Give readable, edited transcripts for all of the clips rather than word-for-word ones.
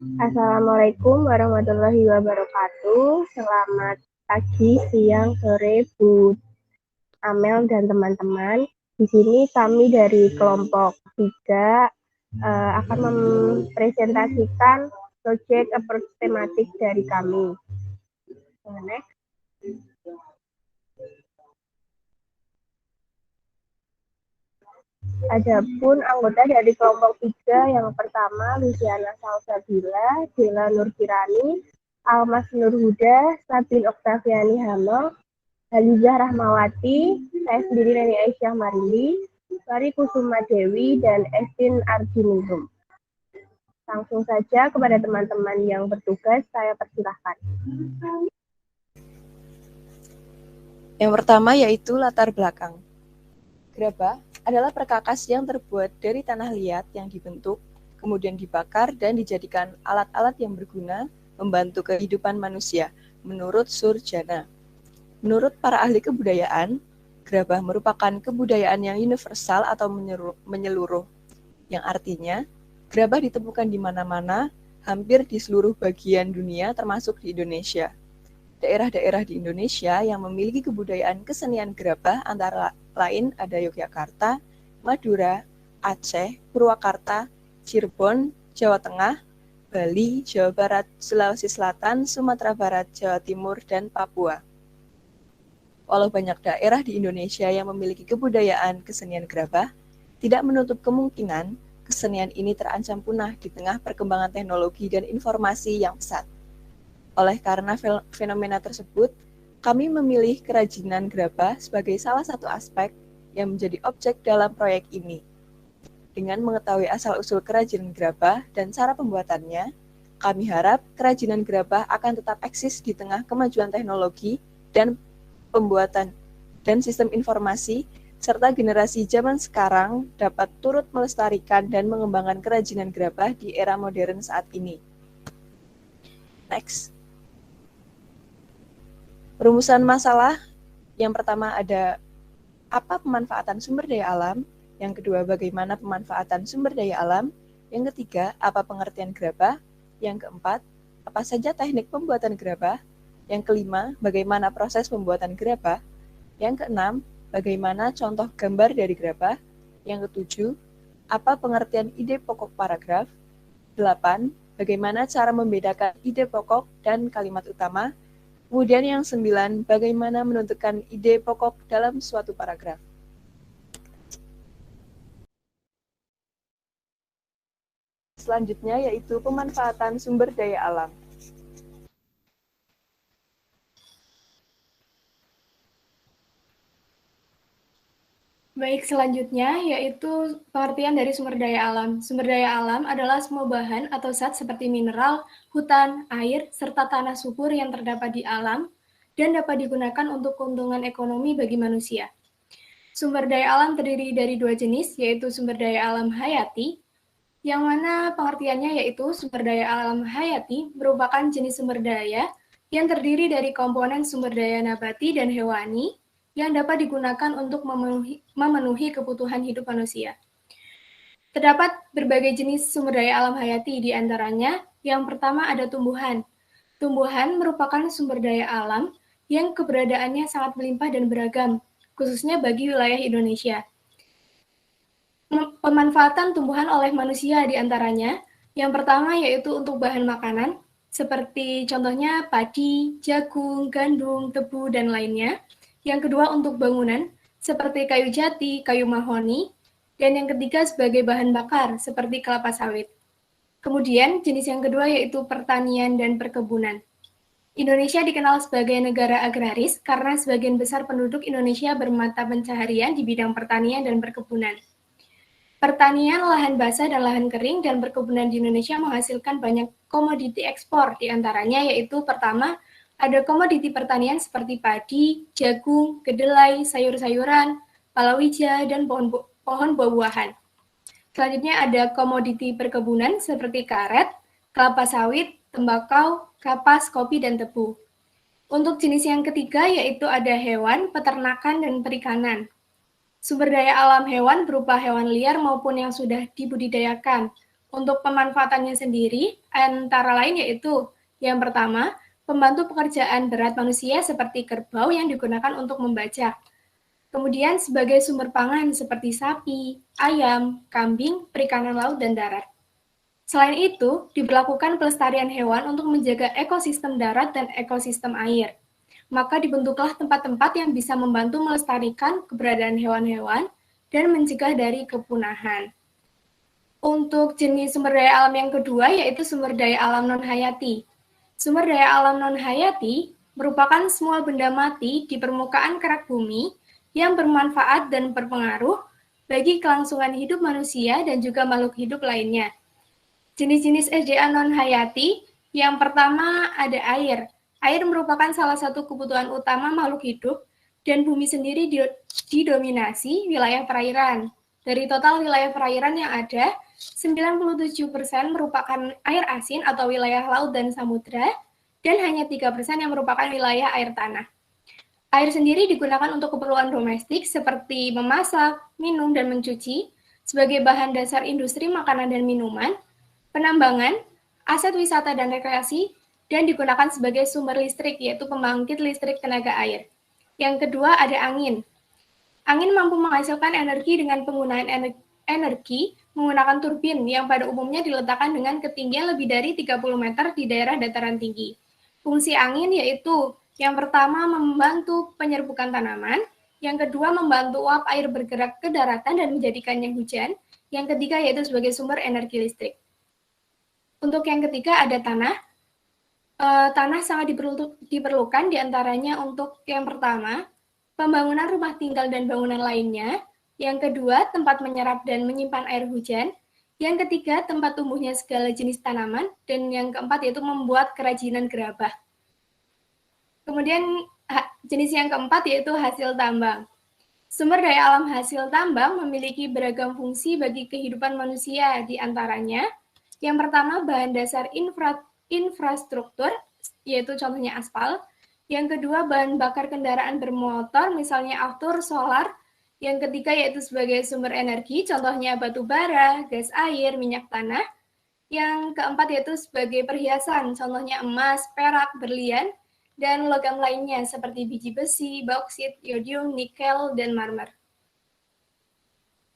Assalamualaikum warahmatullahi wabarakatuh. Selamat pagi, siang, sore, Bu Amel dan teman-teman. Di sini kami dari kelompok 3 akan mempresentasikan proyek approach tematik dari kami. Next. Adapun anggota dari kelompok 3 yang pertama Luciana Salsabila, Dela Nurkirani, Almas Nurhuda, Sabin Oktaviani Hamel, Halizah Rahmawati, saya sendiri Neni Aisyah Marindi, Sari Kusuma Dewi, dan Estin Arjuningrum. Langsung saja kepada teman-teman yang bertugas, saya persilahkan. Yang pertama yaitu latar belakang. Gerabah adalah perkakas yang terbuat dari tanah liat yang dibentuk, kemudian dibakar dan dijadikan alat-alat yang berguna membantu kehidupan manusia, menurut Surjana. Menurut para ahli kebudayaan, gerabah merupakan kebudayaan yang universal atau menyeluruh, yang artinya gerabah ditemukan di mana-mana, hampir di seluruh bagian dunia termasuk di Indonesia. Daerah-daerah di Indonesia yang memiliki kebudayaan kesenian gerabah antara lain ada Yogyakarta, Madura, Aceh, Purwakarta, Cirebon, Jawa Tengah, Bali, Jawa Barat, Sulawesi Selatan, Sumatera Barat, Jawa Timur, dan Papua. Walau banyak daerah di Indonesia yang memiliki kebudayaan kesenian gerabah, tidak menutup kemungkinan kesenian ini terancam punah di tengah perkembangan teknologi dan informasi yang pesat. Oleh karena fenomena tersebut, kami memilih kerajinan gerabah sebagai salah satu aspek yang menjadi objek dalam proyek ini. Dengan mengetahui asal-usul kerajinan gerabah dan cara pembuatannya, kami harap kerajinan gerabah akan tetap eksis di tengah kemajuan teknologi dan pembuatan dan sistem informasi, serta generasi zaman sekarang dapat turut melestarikan dan mengembangkan kerajinan gerabah di era modern saat ini. Next. Rumusan masalah, yang pertama ada apa pemanfaatan sumber daya alam, yang kedua bagaimana pemanfaatan sumber daya alam, yang ketiga apa pengertian gerabah, yang keempat apa saja teknik pembuatan gerabah, yang kelima bagaimana proses pembuatan gerabah, yang keenam bagaimana contoh gambar dari gerabah, yang ketujuh apa pengertian ide pokok paragraf, 8 bagaimana cara membedakan ide pokok dan kalimat utama. Kemudian yang 9, bagaimana menentukan ide pokok dalam suatu paragraf. Selanjutnya yaitu pemanfaatan sumber daya alam. Baik, selanjutnya yaitu pengertian dari sumber daya alam. Sumber daya alam adalah semua bahan atau zat seperti mineral, hutan, air, serta tanah subur yang terdapat di alam dan dapat digunakan untuk keuntungan ekonomi bagi manusia. Sumber daya alam terdiri dari dua jenis, yaitu sumber daya alam hayati, yang mana pengertiannya yaitu sumber daya alam hayati merupakan jenis sumber daya yang terdiri dari komponen sumber daya nabati dan hewani, yang dapat digunakan untuk memenuhi kebutuhan hidup manusia. Terdapat berbagai jenis sumber daya alam hayati, di antaranya yang pertama ada tumbuhan. Tumbuhan merupakan sumber daya alam yang keberadaannya sangat melimpah dan beragam, khususnya bagi wilayah Indonesia. Pemanfaatan tumbuhan oleh manusia di antaranya, yang pertama yaitu untuk bahan makanan, seperti contohnya padi, jagung, gandum, tebu, dan lainnya. Yang kedua untuk bangunan, seperti kayu jati, kayu mahoni, dan yang ketiga sebagai bahan bakar, seperti kelapa sawit. Kemudian jenis yang kedua yaitu pertanian dan perkebunan. Indonesia dikenal sebagai negara agraris karena sebagian besar penduduk Indonesia bermata pencaharian di bidang pertanian dan perkebunan. Pertanian, lahan basah dan lahan kering, dan perkebunan di Indonesia menghasilkan banyak komoditi ekspor, di antaranya yaitu pertama, ada komoditi pertanian seperti padi, jagung, kedelai, sayur-sayuran, palawija, dan pohon buah-buahan. Selanjutnya ada komoditi perkebunan seperti karet, kelapa sawit, tembakau, kapas, kopi, dan tebu. Untuk jenis yang ketiga yaitu ada hewan, peternakan, dan perikanan. Sumber daya alam hewan berupa hewan liar maupun yang sudah dibudidayakan. Untuk pemanfaatannya sendiri, antara lain yaitu yang pertama, membantu pekerjaan berat manusia seperti kerbau yang digunakan untuk membaca. Kemudian sebagai sumber pangan seperti sapi, ayam, kambing, perikanan laut, dan darat. Selain itu, diberlakukan pelestarian hewan untuk menjaga ekosistem darat dan ekosistem air. Maka dibentuklah tempat-tempat yang bisa membantu melestarikan keberadaan hewan-hewan dan mencegah dari kepunahan. Untuk jenis sumber daya alam yang kedua yaitu sumber daya alam non-hayati. Sumber daya alam non-hayati merupakan semua benda mati di permukaan kerak bumi yang bermanfaat dan berpengaruh bagi kelangsungan hidup manusia dan juga makhluk hidup lainnya. Jenis-jenis SDA non-hayati, yang pertama ada air. Air merupakan salah satu kebutuhan utama makhluk hidup dan bumi sendiri didominasi wilayah perairan. Dari total wilayah perairan yang ada, 97% merupakan air asin atau wilayah laut dan samudra, dan hanya 3% yang merupakan wilayah air tanah. Air sendiri digunakan untuk keperluan domestik seperti memasak, minum, dan mencuci, sebagai bahan dasar industri makanan dan minuman, penambangan, aset wisata dan rekreasi, dan digunakan sebagai sumber listrik, yaitu pembangkit listrik tenaga air. Yang kedua ada angin. Angin mampu menghasilkan energi dengan penggunaan energi menggunakan turbin yang pada umumnya diletakkan dengan ketinggian lebih dari 30 meter di daerah dataran tinggi. Fungsi angin yaitu yang pertama membantu penyerbukan tanaman, yang kedua membantu uap air bergerak ke daratan dan menjadikannya hujan, yang ketiga yaitu sebagai sumber energi listrik. Untuk yang ketiga ada tanah. Tanah sangat diperlukan diantaranya untuk yang pertama, pembangunan rumah tinggal dan bangunan lainnya. Yang kedua, tempat menyerap dan menyimpan air hujan. Yang ketiga, tempat tumbuhnya segala jenis tanaman. Dan yang keempat yaitu membuat kerajinan gerabah. Kemudian jenis yang keempat yaitu hasil tambang. Sumber daya alam hasil tambang memiliki beragam fungsi bagi kehidupan manusia, di antaranya yang pertama bahan dasar infrastruktur, yaitu contohnya aspal. Yang kedua, bahan bakar kendaraan bermotor, misalnya aftur, solar. Yang ketiga, yaitu sebagai sumber energi, contohnya batu bara, gas air, minyak tanah. Yang keempat, yaitu sebagai perhiasan, contohnya emas, perak, berlian, dan logam lainnya, seperti biji besi, bauksit, iodium, nikel, dan marmer.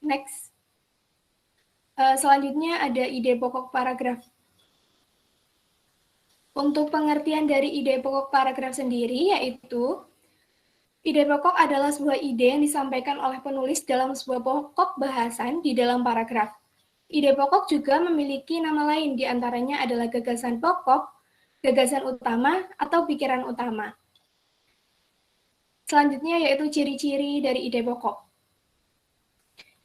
Next. Selanjutnya ada ide pokok paragraf. Untuk pengertian dari ide pokok paragraf sendiri, yaitu ide pokok adalah sebuah ide yang disampaikan oleh penulis dalam sebuah pokok bahasan di dalam paragraf. Ide pokok juga memiliki nama lain, diantaranya adalah gagasan pokok, gagasan utama, atau pikiran utama. Selanjutnya yaitu ciri-ciri dari ide pokok.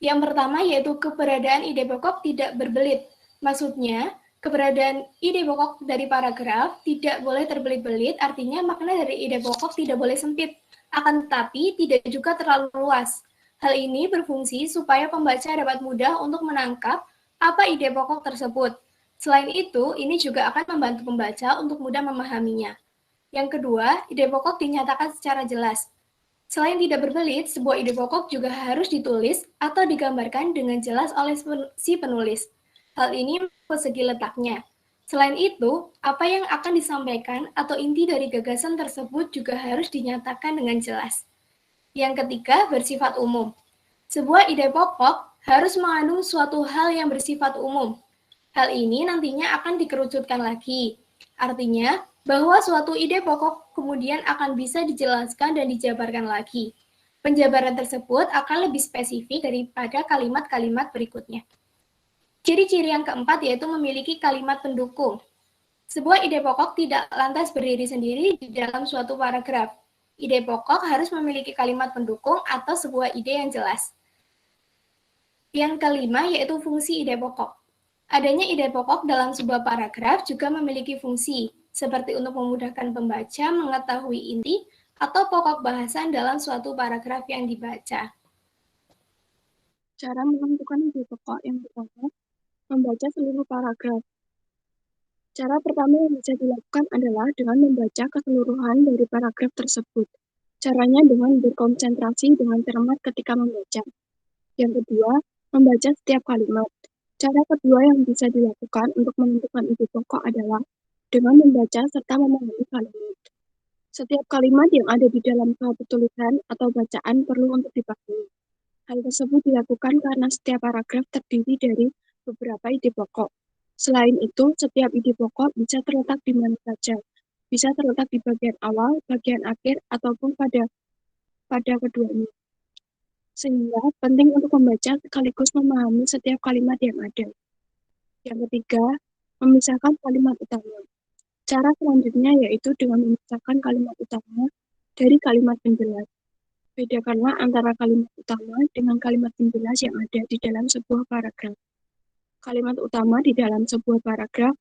Yang pertama yaitu keberadaan ide pokok tidak berbelit. Maksudnya, keberadaan ide pokok dari paragraf tidak boleh terbelit-belit, artinya makna dari ide pokok tidak boleh sempit, akan tetapi tidak juga terlalu luas. Hal ini berfungsi supaya pembaca dapat mudah untuk menangkap apa ide pokok tersebut. Selain itu, ini juga akan membantu pembaca untuk mudah memahaminya. Yang kedua, ide pokok dinyatakan secara jelas. Selain tidak berbelit, sebuah ide pokok juga harus ditulis atau digambarkan dengan jelas oleh si penulis. Hal ini persegi letaknya. Selain itu, apa yang akan disampaikan atau inti dari gagasan tersebut juga harus dinyatakan dengan jelas. Yang ketiga, bersifat umum. Sebuah ide pokok harus mengandung suatu hal yang bersifat umum. Hal ini nantinya akan dikerucutkan lagi. Artinya, bahwa suatu ide pokok kemudian akan bisa dijelaskan dan dijabarkan lagi. Penjabaran tersebut akan lebih spesifik daripada kalimat-kalimat berikutnya. Ciri-ciri yang keempat yaitu memiliki kalimat pendukung. Sebuah ide pokok tidak lantas berdiri sendiri di dalam suatu paragraf. Ide pokok harus memiliki kalimat pendukung atau sebuah ide yang jelas. Yang kelima yaitu fungsi ide pokok. Adanya ide pokok dalam sebuah paragraf juga memiliki fungsi, seperti untuk memudahkan pembaca mengetahui inti atau pokok bahasan dalam suatu paragraf yang dibaca. Cara menentukan ide pokok yang pertama, membaca seluruh paragraf. Cara pertama yang bisa dilakukan adalah dengan membaca keseluruhan dari paragraf tersebut. Caranya dengan berkonsentrasi dengan cermat ketika membaca. Yang kedua, membaca setiap kalimat. Cara kedua yang bisa dilakukan untuk menentukan ide pokok adalah dengan membaca serta memahami kalimat. Setiap kalimat yang ada di dalam suatu tulisan atau bacaan perlu untuk dipahami. Hal tersebut dilakukan karena setiap paragraf terdiri dari beberapa ide pokok. Selain itu, setiap ide pokok bisa terletak di mana saja. Bisa terletak di bagian awal, bagian akhir, ataupun pada keduanya. Sehingga penting untuk membaca sekaligus memahami setiap kalimat yang ada. Yang ketiga, memisahkan kalimat utama. Cara selanjutnya yaitu dengan memisahkan kalimat utama dari kalimat penjelas. Bedakanlah antara kalimat utama dengan kalimat penjelas yang ada di dalam sebuah paragraf. Kalimat utama di dalam sebuah paragraf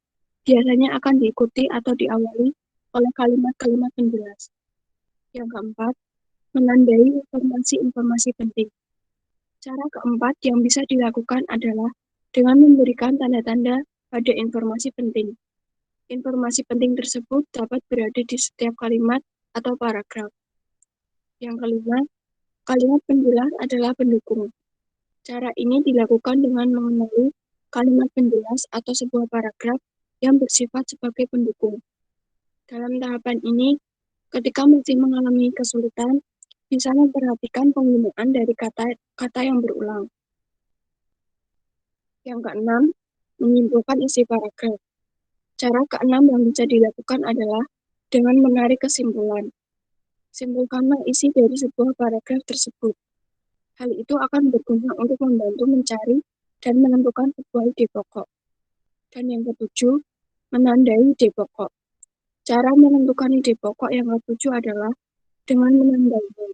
biasanya akan diikuti atau diawali oleh kalimat-kalimat penjelas. Yang keempat, menandai informasi-informasi penting. Cara keempat yang bisa dilakukan adalah dengan memberikan tanda-tanda pada informasi penting. Informasi penting tersebut dapat berada di setiap kalimat atau paragraf. Yang kelima, kalimat penjelas adalah pendukung. Cara ini dilakukan dengan mengenali kalimat penjelas atau sebuah paragraf yang bersifat sebagai pendukung. Dalam tahapan ini, ketika masih mengalami kesulitan, bisa memperhatikan penggunaan dari kata yang berulang. Yang keenam, menyimpulkan isi paragraf. Cara keenam yang bisa dilakukan adalah dengan menarik kesimpulan. Simpulkanlah isi dari sebuah paragraf tersebut. Hal itu akan berguna untuk membantu mencari dan menentukan sebuah ide pokok. Dan yang ketujuh, menandai ide pokok. Cara menentukan ide pokok yang ketujuh adalah dengan menandainya.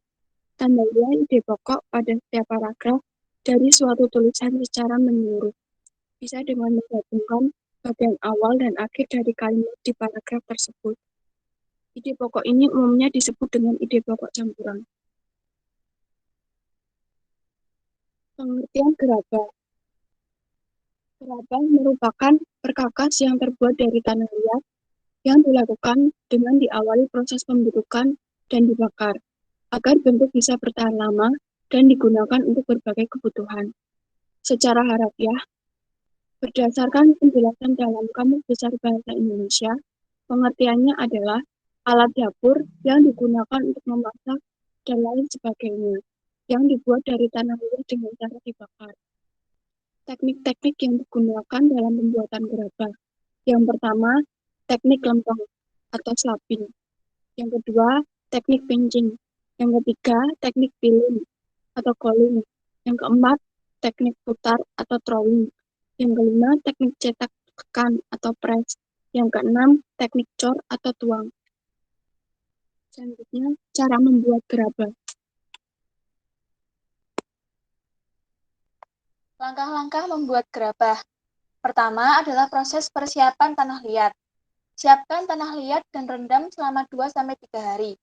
Tandailah ide pokok pada setiap paragraf dari suatu tulisan secara menyeluruh. Bisa dengan menggabungkan bagian awal dan akhir dari kalimat di paragraf tersebut. Ide pokok ini umumnya disebut dengan ide pokok campuran. Pengertian gerabah. Gerabah merupakan perkakas yang terbuat dari tanah liat yang dilakukan dengan diawali proses pembentukan dan dibakar, agar bentuk bisa bertahan lama dan digunakan untuk berbagai kebutuhan. Secara harafiah, berdasarkan penjelasan dalam Kamus Besar Bahasa Indonesia, pengertiannya adalah alat dapur yang digunakan untuk memasak dan lain sebagainya, yang dibuat dari tanah liat dengan cara dibakar. Teknik-teknik yang digunakan dalam pembuatan gerabah. Yang pertama, teknik lempeng atau slapping. Yang kedua, teknik pancing. Yang ketiga, teknik piling atau calling. Yang keempat, teknik putar atau throwing. Yang kelima, teknik cetak tekan atau press. Yang keenam, teknik cor atau tuang. Selanjutnya, cara membuat gerabah. Langkah-langkah membuat gerabah. Pertama adalah proses persiapan tanah liat. Siapkan tanah liat dan rendam selama 2-3 hari.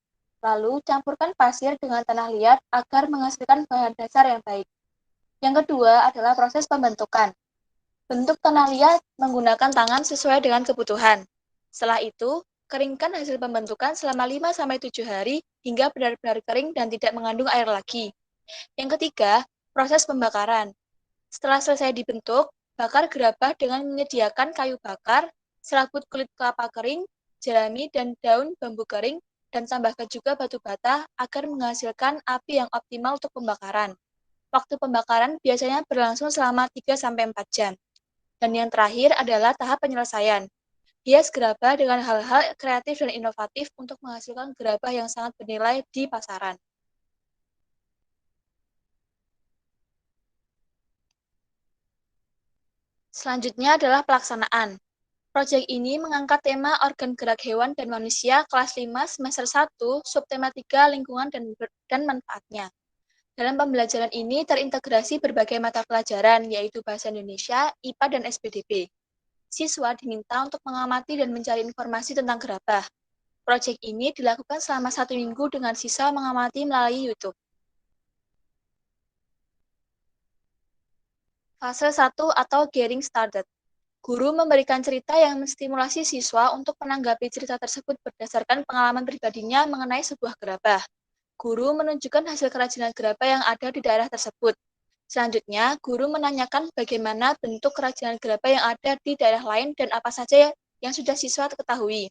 Lalu campurkan pasir dengan tanah liat agar menghasilkan bahan dasar yang baik. Yang kedua adalah proses pembentukan. Bentuk tanah liat menggunakan tangan sesuai dengan kebutuhan. Setelah itu, keringkan hasil pembentukan selama 5-7 hari hingga benar-benar kering dan tidak mengandung air lagi. Yang ketiga, proses pembakaran. Setelah selesai dibentuk, bakar gerabah dengan menyediakan kayu bakar, serabut kulit kelapa kering, jerami dan daun bambu kering, dan tambahkan juga batu bata agar menghasilkan api yang optimal untuk pembakaran. Waktu pembakaran biasanya berlangsung selama 3-4 jam. Dan yang terakhir adalah tahap penyelesaian. Hias gerabah dengan hal-hal kreatif dan inovatif untuk menghasilkan gerabah yang sangat bernilai di pasaran. Selanjutnya adalah pelaksanaan. Proyek ini mengangkat tema organ gerak hewan dan manusia kelas 5 semester 1, subtema 3 lingkungan dan manfaatnya. Dalam pembelajaran ini terintegrasi berbagai mata pelajaran, yaitu Bahasa Indonesia, IPA, dan SPDB. Siswa diminta untuk mengamati dan mencari informasi tentang gerabah. Proyek ini dilakukan selama 1 minggu dengan siswa mengamati melalui YouTube. Fase 1 atau Getting Started. Guru memberikan cerita yang menstimulasi siswa untuk menanggapi cerita tersebut berdasarkan pengalaman pribadinya mengenai sebuah gerabah. Guru menunjukkan hasil kerajinan gerabah yang ada di daerah tersebut. Selanjutnya, guru menanyakan bagaimana bentuk kerajinan gerabah yang ada di daerah lain dan apa saja yang sudah siswa ketahui.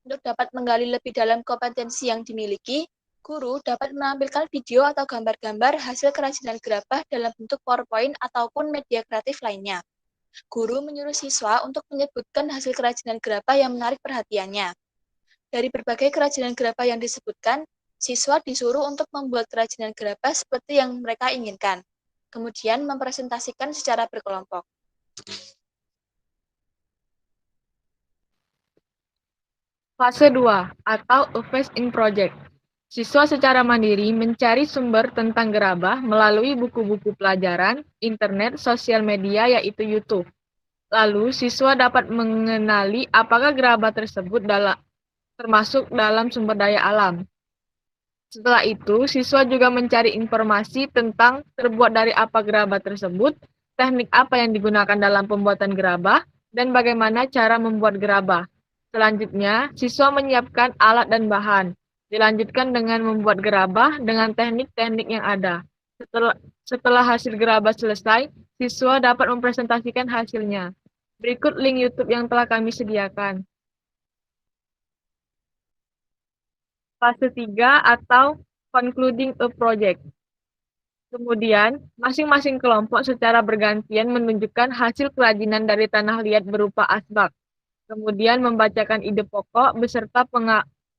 Untuk dapat menggali lebih dalam kompetensi yang dimiliki, guru dapat menampilkan video atau gambar-gambar hasil kerajinan gerabah dalam bentuk PowerPoint ataupun media kreatif lainnya. Guru menyuruh siswa untuk menyebutkan hasil kerajinan gerabah yang menarik perhatiannya. Dari berbagai kerajinan gerabah yang disebutkan, siswa disuruh untuk membuat kerajinan gerabah seperti yang mereka inginkan. Kemudian mempresentasikan secara berkelompok. Fase 2 atau a phase in project. Siswa secara mandiri mencari sumber tentang gerabah melalui buku-buku pelajaran, internet, sosial media yaitu YouTube. Lalu siswa dapat mengenali apakah gerabah tersebut termasuk dalam sumber daya alam. Setelah itu, siswa juga mencari informasi tentang terbuat dari apa gerabah tersebut, teknik apa yang digunakan dalam pembuatan gerabah, dan bagaimana cara membuat gerabah. Selanjutnya, siswa menyiapkan alat dan bahan. Dilanjutkan dengan membuat gerabah dengan teknik-teknik yang ada. Setelah hasil gerabah selesai, siswa dapat mempresentasikan hasilnya. Berikut link YouTube yang telah kami sediakan. Fase 3 atau concluding a project. Kemudian, masing-masing kelompok secara bergantian menunjukkan hasil kerajinan dari tanah liat berupa asbak. Kemudian membacakan ide pokok beserta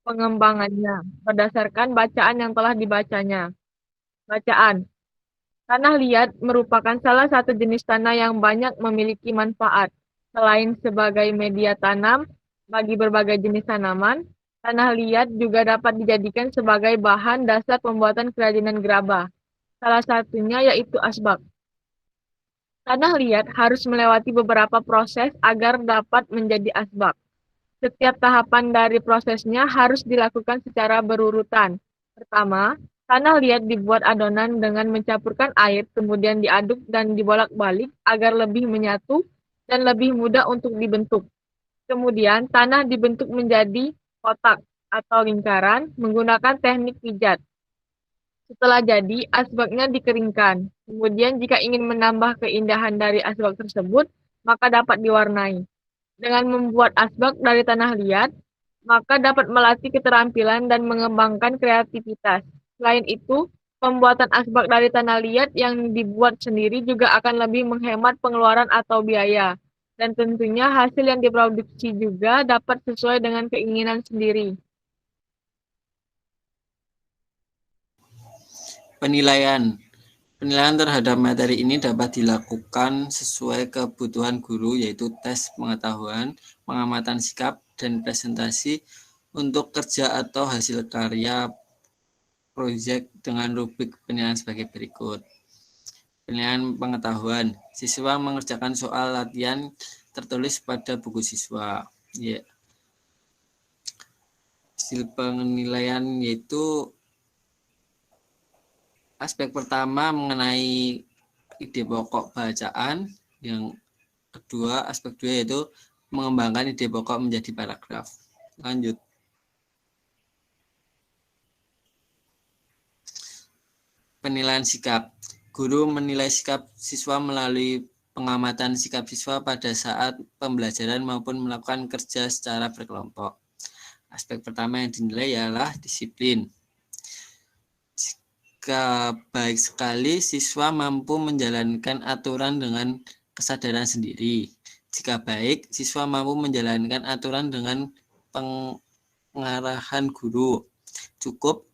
pengembangannya berdasarkan bacaan yang telah dibacanya. Bacaan. Tanah liat merupakan salah satu jenis tanah yang banyak memiliki manfaat. Selain sebagai media tanam bagi berbagai jenis tanaman, tanah liat juga dapat dijadikan sebagai bahan dasar pembuatan kerajinan gerabah. Salah satunya yaitu asbak. Tanah liat harus melewati beberapa proses agar dapat menjadi asbak. Setiap tahapan dari prosesnya harus dilakukan secara berurutan. Pertama, tanah liat dibuat adonan dengan mencampurkan air, kemudian diaduk dan dibolak-balik agar lebih menyatu dan lebih mudah untuk dibentuk. Kemudian, tanah dibentuk menjadi kotak atau lingkaran menggunakan teknik pijat. Setelah jadi, asbaknya dikeringkan. Kemudian, jika ingin menambah keindahan dari asbak tersebut, maka dapat diwarnai. Dengan membuat asbak dari tanah liat, maka dapat melatih keterampilan dan mengembangkan kreativitas. Selain itu, pembuatan asbak dari tanah liat yang dibuat sendiri juga akan lebih menghemat pengeluaran atau biaya. Dan tentunya hasil yang diproduksi juga dapat sesuai dengan keinginan sendiri. Penilaian. Penilaian terhadap materi ini dapat dilakukan sesuai kebutuhan guru, yaitu tes pengetahuan, pengamatan sikap, dan presentasi untuk kerja atau hasil karya proyek dengan rubrik penilaian sebagai berikut. Penilaian pengetahuan. Siswa mengerjakan soal latihan tertulis pada buku siswa. Ya. Hasil penilaian yaitu aspek pertama mengenai ide pokok bacaan, yang kedua, aspek kedua yaitu mengembangkan ide pokok menjadi paragraf. Lanjut. Penilaian sikap. Guru menilai sikap siswa melalui pengamatan sikap siswa pada saat pembelajaran maupun melakukan kerja secara berkelompok. Aspek pertama yang dinilai ialah disiplin. Jika baik sekali, siswa mampu menjalankan aturan dengan kesadaran sendiri. Jika baik, siswa mampu menjalankan aturan dengan pengarahan guru. Cukup,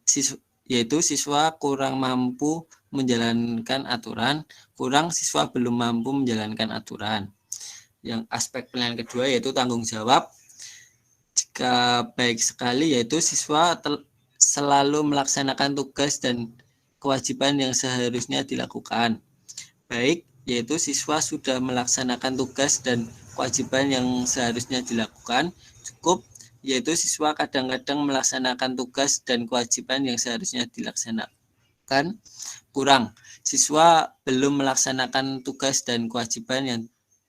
yaitu siswa kurang mampu menjalankan aturan, kurang siswa belum mampu menjalankan aturan. Yang aspek penilaian kedua yaitu tanggung jawab. Jika baik sekali, yaitu siswa selalu melaksanakan tugas dan kewajiban yang seharusnya dilakukan. Baik, yaitu siswa sudah melaksanakan tugas dan kewajiban yang seharusnya dilakukan. Cukup, yaitu siswa kadang-kadang melaksanakan tugas dan kewajiban yang seharusnya dilaksanakan. Kurang, siswa belum melaksanakan tugas dan kewajiban yang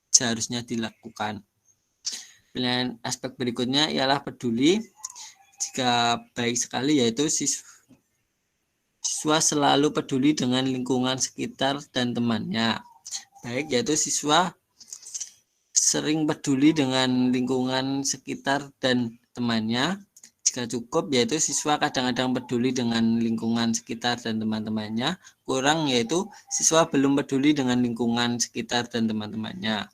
seharusnya dilakukan. Pilihan aspek berikutnya ialah peduli. Jika baik sekali, yaitu siswa siswa selalu peduli dengan lingkungan sekitar dan temannya. Baik, yaitu siswa sering peduli dengan lingkungan sekitar dan temannya. Jika cukup, yaitu siswa kadang-kadang peduli dengan lingkungan sekitar dan teman-temannya. Kurang, yaitu siswa belum peduli dengan lingkungan sekitar dan teman-temannya.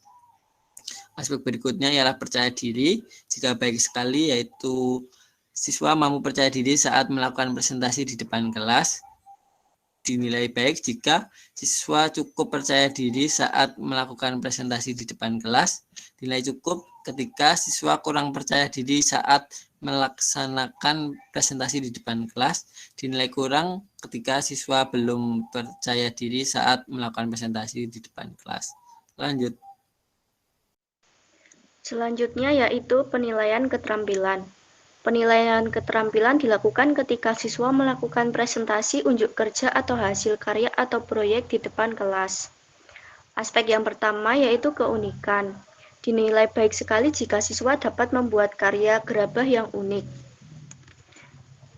Aspek berikutnya ialah percaya diri. Jika baik sekali, yaitu siswa mampu percaya diri saat melakukan presentasi di depan kelas. Dinilai baik jika siswa cukup percaya diri saat melakukan presentasi di depan kelas. Nilai cukup ketika siswa kurang percaya diri saat melaksanakan presentasi di depan kelas. Dinilai kurang ketika siswa belum percaya diri saat melakukan presentasi di depan kelas. Lanjut. Selanjutnya yaitu penilaian keterampilan. Penilaian keterampilan dilakukan ketika siswa melakukan presentasi unjuk kerja atau hasil karya atau proyek di depan kelas. Aspek yang pertama yaitu keunikan. Dinilai baik sekali jika siswa dapat membuat karya gerabah yang unik.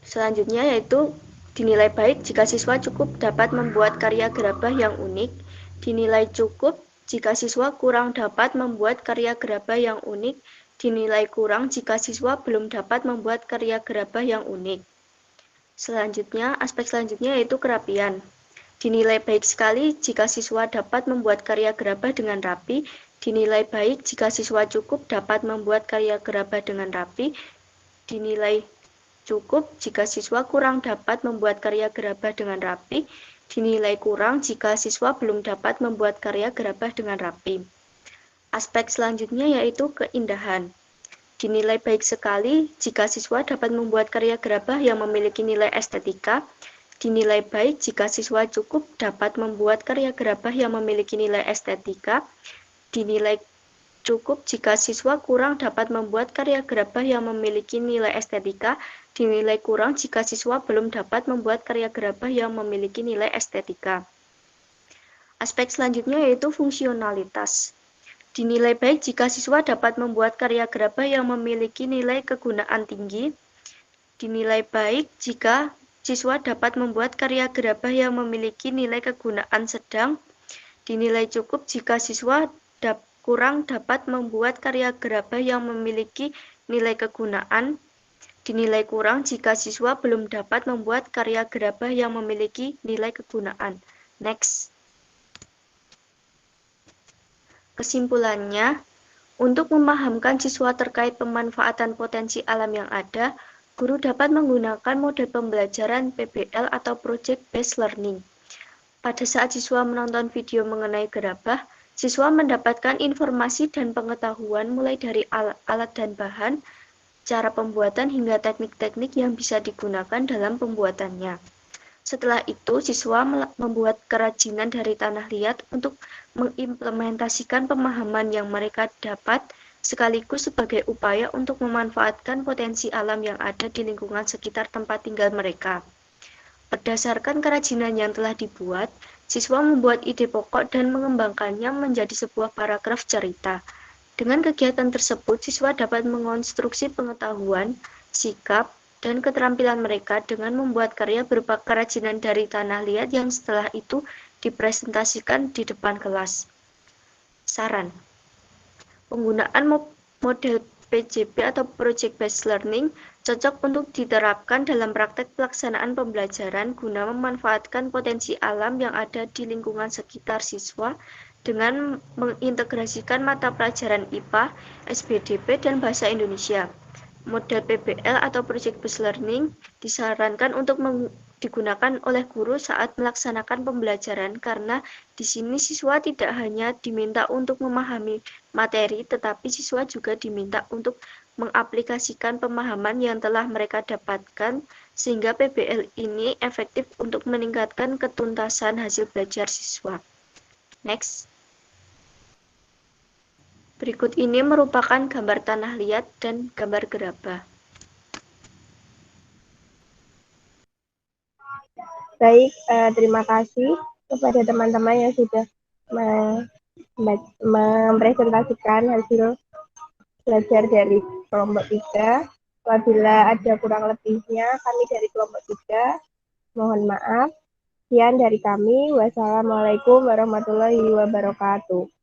Selanjutnya yaitu dinilai baik jika siswa cukup dapat membuat karya gerabah yang unik. Dinilai cukup jika siswa kurang dapat membuat karya gerabah yang unik. Dinilai kurang jika siswa belum dapat membuat karya gerabah yang unik. Selanjutnya, aspek selanjutnya yaitu kerapian. Dinilai baik sekali jika siswa dapat membuat karya gerabah dengan rapi. Dinilai baik jika siswa cukup dapat membuat karya gerabah dengan rapi. Dinilai cukup jika siswa kurang dapat membuat karya gerabah dengan rapi. Dinilai kurang jika siswa belum dapat membuat karya gerabah dengan rapi. Aspek selanjutnya yaitu keindahan. Dinilai baik sekali jika siswa dapat membuat karya gerabah yang memiliki nilai estetika. Dinilai baik jika siswa cukup dapat membuat karya gerabah yang memiliki nilai estetika. Dinilai cukup jika siswa kurang dapat membuat karya gerabah yang memiliki nilai estetika. Dinilai kurang jika siswa belum dapat membuat karya gerabah yang memiliki nilai estetika. Aspek selanjutnya yaitu fungsionalitas. Dinilai baik jika siswa dapat membuat karya gerabah yang memiliki nilai kegunaan tinggi. Dinilai baik jika siswa dapat membuat karya gerabah yang memiliki nilai kegunaan sedang. Dinilai cukup jika siswa kurang dapat membuat karya gerabah yang memiliki nilai kegunaan. Dinilai kurang jika siswa belum dapat membuat karya gerabah yang memiliki nilai kegunaan. Next. Kesimpulannya, untuk memahamkan siswa terkait pemanfaatan potensi alam yang ada, guru dapat menggunakan model pembelajaran PBL atau Project Based Learning. Pada saat siswa menonton video mengenai gerabah, siswa mendapatkan informasi dan pengetahuan mulai dari alat dan bahan, cara pembuatan hingga teknik-teknik yang bisa digunakan dalam pembuatannya. Setelah itu, siswa membuat kerajinan dari tanah liat untuk mengimplementasikan pemahaman yang mereka dapat, sekaligus sebagai upaya untuk memanfaatkan potensi alam yang ada di lingkungan sekitar tempat tinggal mereka. Berdasarkan kerajinan yang telah dibuat, siswa membuat ide pokok dan mengembangkannya menjadi sebuah paragraf cerita. Dengan kegiatan tersebut, siswa dapat mengonstruksi pengetahuan, sikap, dan keterampilan mereka dengan membuat karya berupa kerajinan dari tanah liat yang setelah itu dipresentasikan di depan kelas. Saran: penggunaan model PJB atau Project Based Learning cocok untuk diterapkan dalam praktek pelaksanaan pembelajaran guna memanfaatkan potensi alam yang ada di lingkungan sekitar siswa dengan mengintegrasikan mata pelajaran IPA, SBDP, dan Bahasa Indonesia. Model PBL atau Project Based Learning disarankan untuk digunakan oleh guru saat melaksanakan pembelajaran karena di sini siswa tidak hanya diminta untuk memahami materi, tetapi siswa juga diminta untuk mengaplikasikan pemahaman yang telah mereka dapatkan sehingga PBL ini efektif untuk meningkatkan ketuntasan hasil belajar siswa. Next. Berikut ini merupakan gambar tanah liat dan gambar gerabah. Baik, terima kasih kepada teman-teman yang sudah mempresentasikan hasil belajar dari kelompok 3. Apabila ada kurang lebihnya, kami dari kelompok 3 mohon maaf. Sekian dari kami. Wassalamualaikum warahmatullahi wabarakatuh.